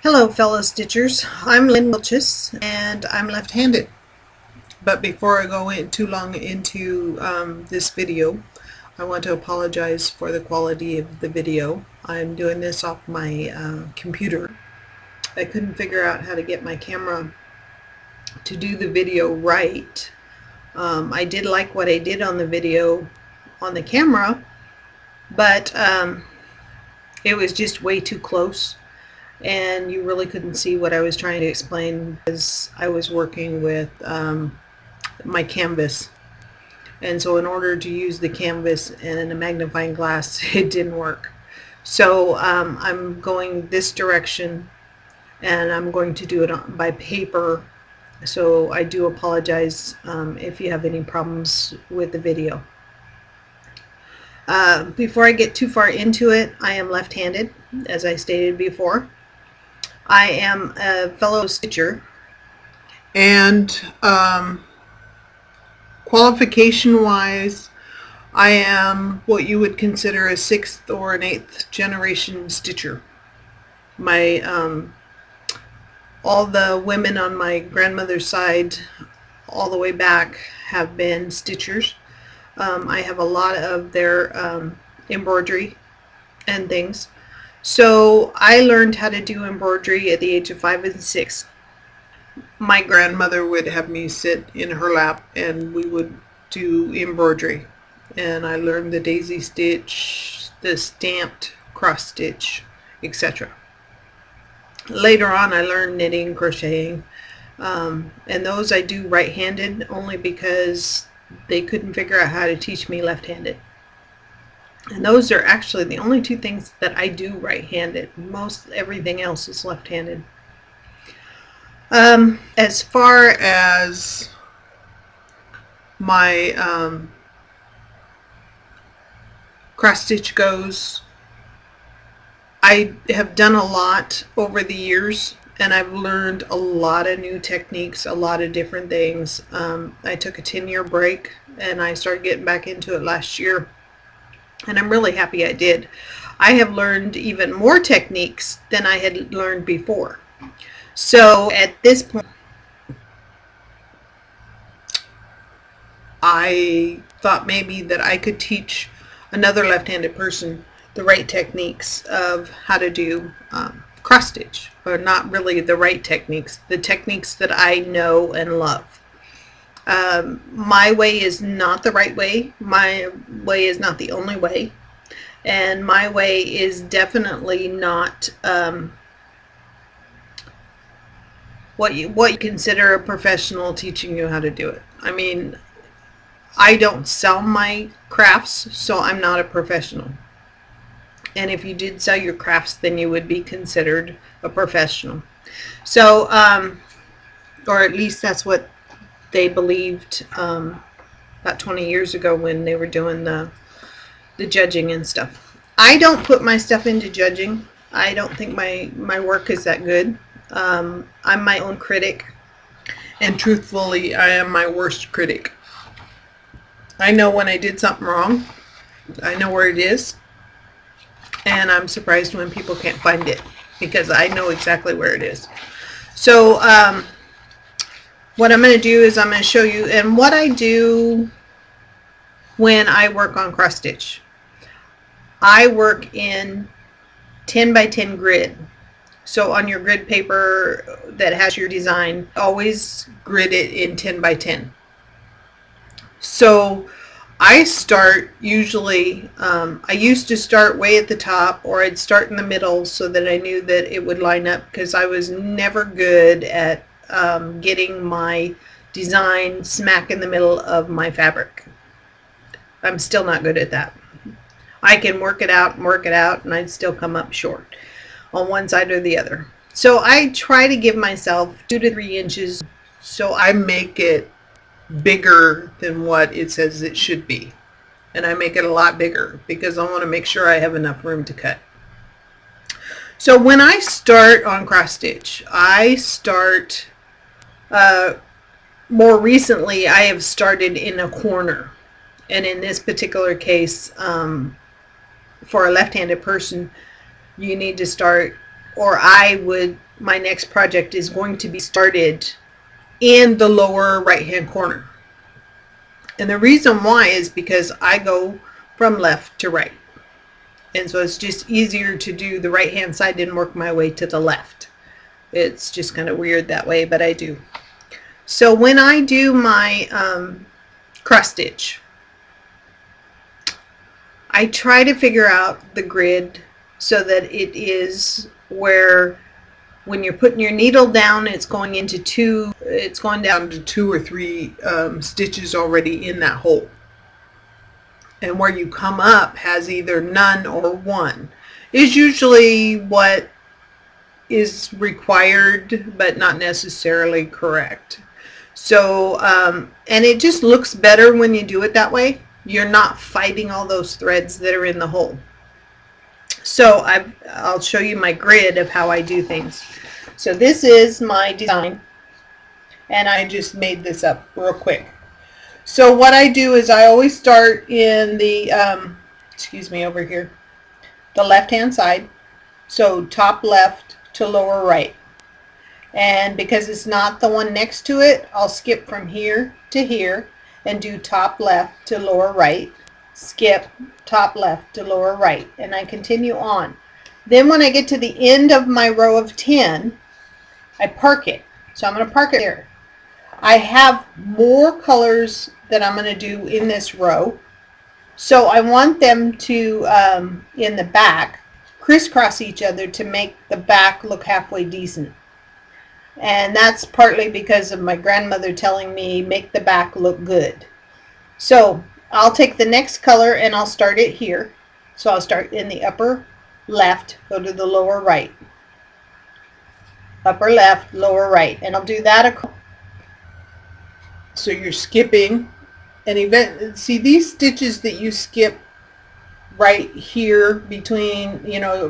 Hello fellow stitchers, I'm Lynn Wilches and I'm left-handed. But before I go in too long into this video, I want to apologize for the quality of the video. I'm doing this off my computer. I couldn't figure out how to get my camera to do the video right. I did like what I did on the video on the camera, but it was just way too close. And you really couldn't see what I was trying to explain because I was working with my canvas, and so in order to use the canvas and a magnifying glass it didn't work. So I'm going this direction and I'm going to do it by paper, so I do apologize if you have any problems with the video. Before I get too far into it, I am left-handed, as I stated before. I am a fellow stitcher, and qualification wise I am what you would consider a 6th or an 8th generation stitcher. My all the women on my grandmother's side all the way back have been stitchers. I have a lot of their embroidery and things. So I learned how to do embroidery at the age of 5 and 6. My grandmother would have me sit in her lap and we would do embroidery. And I learned the daisy stitch, the stamped cross stitch, etc. Later on I learned knitting, crocheting, and those I do right-handed only because they couldn't figure out how to teach me left-handed. And those are actually the only two things that I do right-handed. Most everything else is left-handed. As far as my cross stitch goes, I have done a lot over the years and I've learned a lot of new techniques, a lot of different things. I took a 10-year break and I started getting back into it last year. And I'm really happy I did. I have learned even more techniques than I had learned before. So at this point, I thought maybe that I could teach another left-handed person the right techniques of how to do cross stitch, or not really the right techniques, the techniques that I know and love. My way is not the right way. My way is not the only way. And my way is definitely not what you consider a professional teaching you how to do it. I mean, I don't sell my crafts, so I'm not a professional. And if you did sell your crafts, then you would be considered a professional. So, or at least that's what they believed about 20 years ago when they were doing the judging and stuff. I don't put my stuff into judging. I don't think my work is that good. I'm my own critic, and truthfully, I am my worst critic. I know when I did something wrong. I know where it is, and I'm surprised when people can't find it because I know exactly where it is. So what I'm going to do is I'm going to show you and what I do when I work on cross stitch. I work in 10 by 10 grid. So on your grid paper that has your design, always grid it in 10 by 10. So I start usually, I used to start way at the top, or I'd start in the middle so that I knew that it would line up, because I was never good at getting my design smack in the middle of my fabric. I'm still not good at that. I can work it out, and I'd still come up short on one side or the other. So I try to give myself 2 to 3 inches, so I make it bigger than what it says it should be. And I make it a lot bigger because I want to make sure I have enough room to cut. So when I start on cross stitch, I start, more recently I have started in a corner. And in this particular case, for a left-handed person, you need to start or my next project is going to be started in the lower right hand corner. And the reason why is because I go from left to right. And so it's just easier to do the right hand side and work my way to the left. It's just kind of weird that way, but I do. So when I do my cross stitch, I try to figure out the grid so that it is where when you're putting your needle down, it's going down to 2 or 3 stitches already in that hole. And where you come up has either none or 1 is usually what is required, but not necessarily correct. So, and it just looks better when you do it that way. You're not fighting all those threads that are in the hole. So I'll show you my grid of how I do things. So this is my design, and I just made this up real quick. So what I do is I always start in the, over here, the left-hand side. So top left to lower right. And because it's not the one next to it, I'll skip from here to here and do top left to lower right. Skip top left to lower right, and I continue on. Then when I get to the end of my row of 10, I park it. So I'm going to park it there. I have more colors that I'm going to do in this row, so I want them to in the back crisscross each other to make the back look halfway decent. And that's partly because of my grandmother telling me make the back look good. So I'll take the next color and I'll start it here. So I'll start in the upper left, go to the lower right. Upper left, lower right. And I'll do that across. So you're skipping and see these stitches that you skip right here between,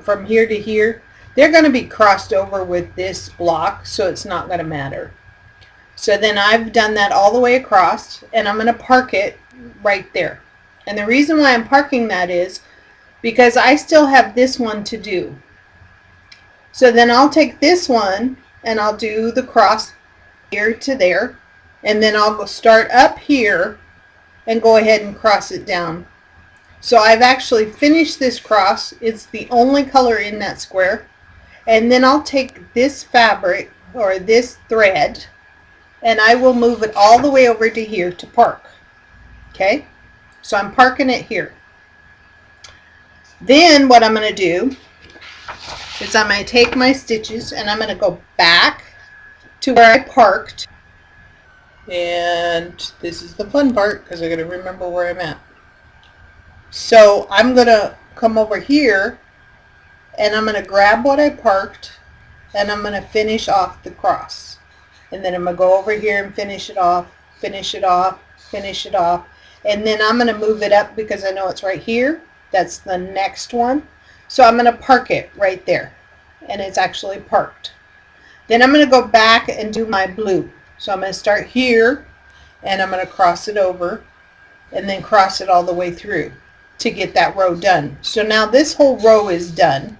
from here to here, they're going to be crossed over with this block, so it's not going to matter. So then I've done that all the way across, and I'm going to park it right there. And the reason why I'm parking that is because I still have this one to do. So then I'll take this one and I'll do the cross here to there, and then I'll go start up here and go ahead and cross it down. So I've actually finished this cross. It's the only color in that square. And then I'll take this fabric or this thread and I will move it all the way over to here to park. Okay, so I'm parking it here. Then what I'm going to do is I'm going to take my stitches and I'm going to go back to where I parked. And this is the fun part because I got to remember where I'm at. So I'm going to come over here and I'm going to grab what I parked and I'm going to finish off the cross. And then I'm going to go over here and finish it off, finish it off, finish it off. And then I'm going to move it up because I know it's right here. That's the next one. So I'm going to park it right there. And it's actually parked. Then I'm going to go back and do my blue. So I'm going to start here and I'm going to cross it over and then cross it all the way through to get that row done. So now this whole row is done.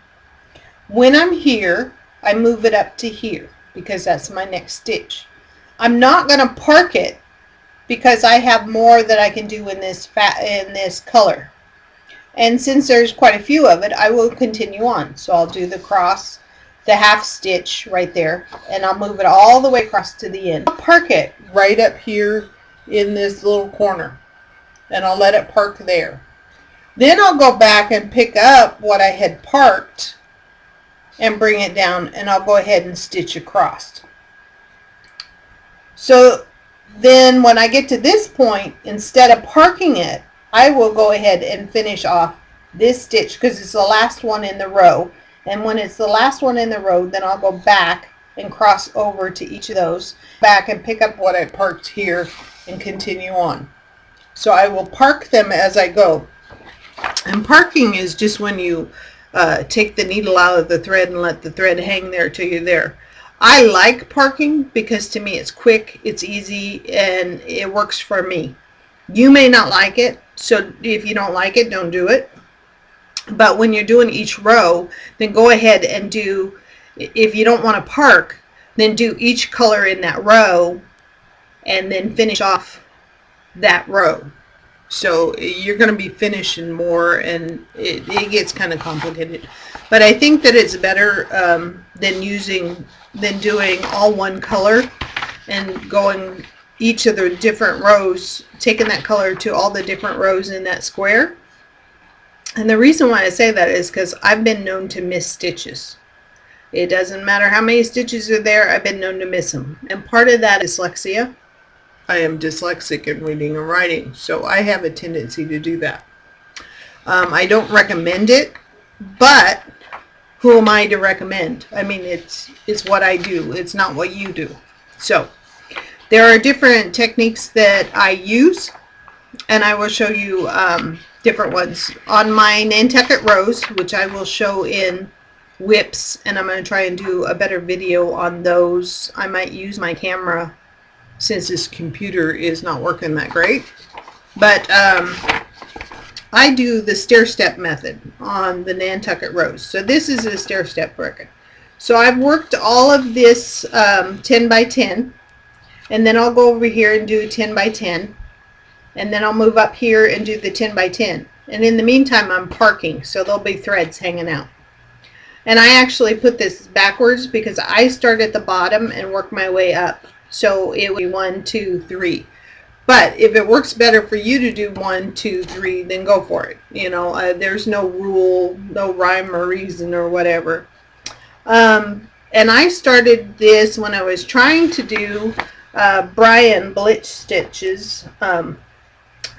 When I'm here, I move it up to here because that's my next stitch. I'm not going to park it because I have more that I can do in this color. And since there's quite a few of it, I will continue on. So I'll do the cross, the half stitch right there, and I'll move it all the way across to the end. I'll park it right up here in this little corner, and I'll let it park there. Then I'll go back and pick up what I had parked and bring it down, and I'll go ahead and stitch across. So then when I get to this point, instead of parking it, I will go ahead and finish off this stitch because it's the last one in the row. And when it's the last one in the row, then I'll go back and cross over to each of those, back and pick up what I parked here and continue on. So I will park them as I go. And parking is just when you take the needle out of the thread and let the thread hang there till you're there. I like parking because to me it's quick, it's easy, and it works for me. You may not like it, so if you don't like it, don't do it. But when you're doing each row, then go ahead and do If you don't want to park, then do each color in that row and then finish off that row. So you're going to be finishing more, and it gets kind of complicated. But I think that it's better than doing all one color and going each of the different rows, taking that color to all the different rows in that square. And the reason why I say that is because I've been known to miss stitches. It doesn't matter how many stitches are there, I've been known to miss them. And part of that is dyslexia. I am dyslexic in reading and writing, so I have a tendency to do that. I don't recommend it, but who am I to recommend? I mean, it's what I do. It's not what you do. So there are different techniques that I use, and I will show you different ones. On my Nantucket Rose, which I will show in whips, and I'm going to try and do a better video on those. I might use my camera since this computer is not working that great. But I do the stair-step method on the Nantucket Rose. So this is a stair-step record. So I've worked all of this 10 by 10, and then I'll go over here and do 10 by 10, and then I'll move up here and do the 10 by 10. And in the meantime, I'm parking, so there'll be threads hanging out. And I actually put this backwards because I start at the bottom and work my way up. So it would be 1, 2, 3. But if it works better for you to do 1, 2, 3, then go for it. You know, there's no rule, no rhyme or reason or whatever. And I started this when I was trying to do Brian Blitz Stitch's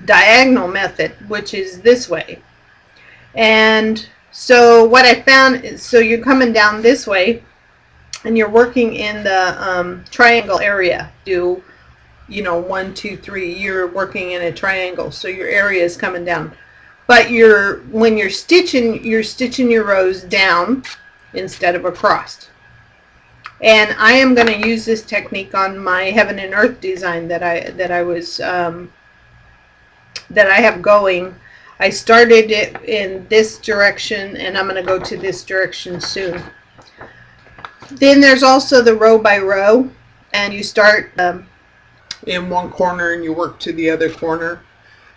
diagonal method, which is this way. And so what I found is, so you're coming down this way, and you're working in the triangle area. Do, you know, 1, 2, 3. You're working in a triangle, so your area is coming down. But when you're stitching your rows down instead of across. And I am going to use this technique on my Heaven and Earth design that I have going. I started it in this direction, and I'm going to go to this direction soon. Then there's also the row by row, and you start in one corner and you work to the other corner.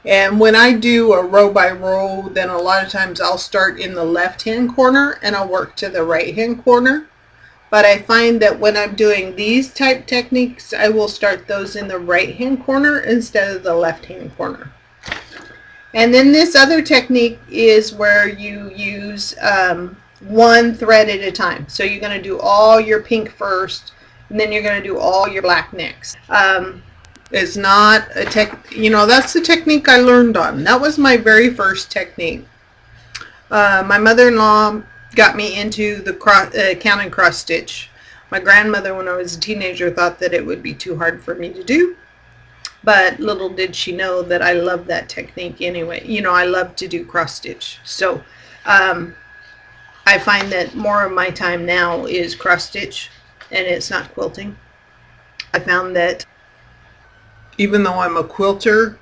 And when I do a row by row, then a lot of times I'll start in the left hand corner and I'll work to the right hand corner. But I find that when I'm doing these type techniques, I will start those in the right hand corner instead of the left hand corner. And then this other technique is where you use one thread at a time. So you're going to do all your pink first, and then you're going to do all your black next. It's not a that's the technique I learned on. That was my very first technique. My mother-in-law got me into the count and cross stitch. My grandmother, when I was a teenager, thought that it would be too hard for me to do. But little did she know that I love that technique anyway. You know, I love to do cross stitch. So I find that more of my time now is cross stitch, and it's not quilting. I found that even though I'm a quilter,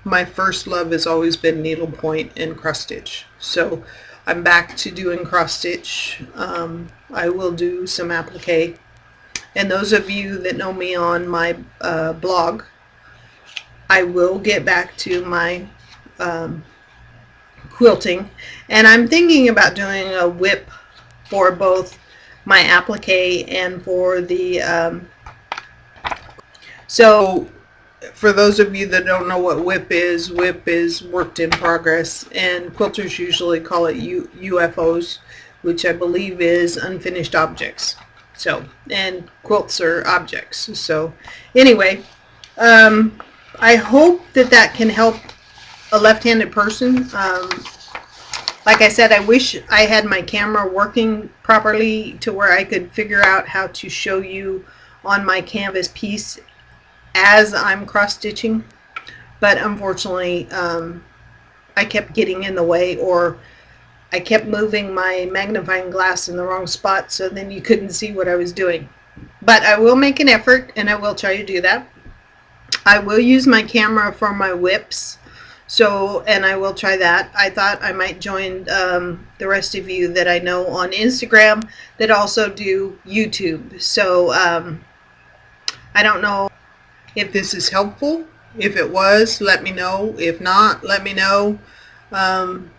my first love has always been needlepoint and cross stitch. So I'm back to doing cross stitch. I will do some applique. And those of you that know me on my blog, I will get back to my quilting, and I'm thinking about doing a whip for both my applique and for the so for those of you that don't know what whip is worked in progress, and quilters usually call it UFOs, which I believe is unfinished objects. So, and quilts are objects. So anyway, I hope that can help a left-handed person. Like I said, I wish I had my camera working properly to where I could figure out how to show you on my canvas piece as I'm cross-stitching. But unfortunately, I kept getting in the way, or I kept moving my magnifying glass in the wrong spot, so then you couldn't see what I was doing. But I will make an effort, and I will try to do that. I will use my camera for my whips, So, and I will try that. I thought I might join the rest of you that I know on Instagram that also do YouTube. So, I don't know if this is helpful. If it was, let me know. If not, let me know. Um,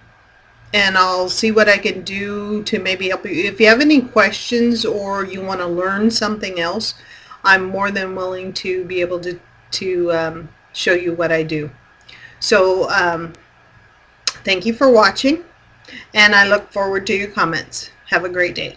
and I'll see what I can do to maybe help you. If you have any questions or you want to learn something else, I'm more than willing to be able to show you what I do. So thank you for watching, and I look forward to your comments. Have a great day.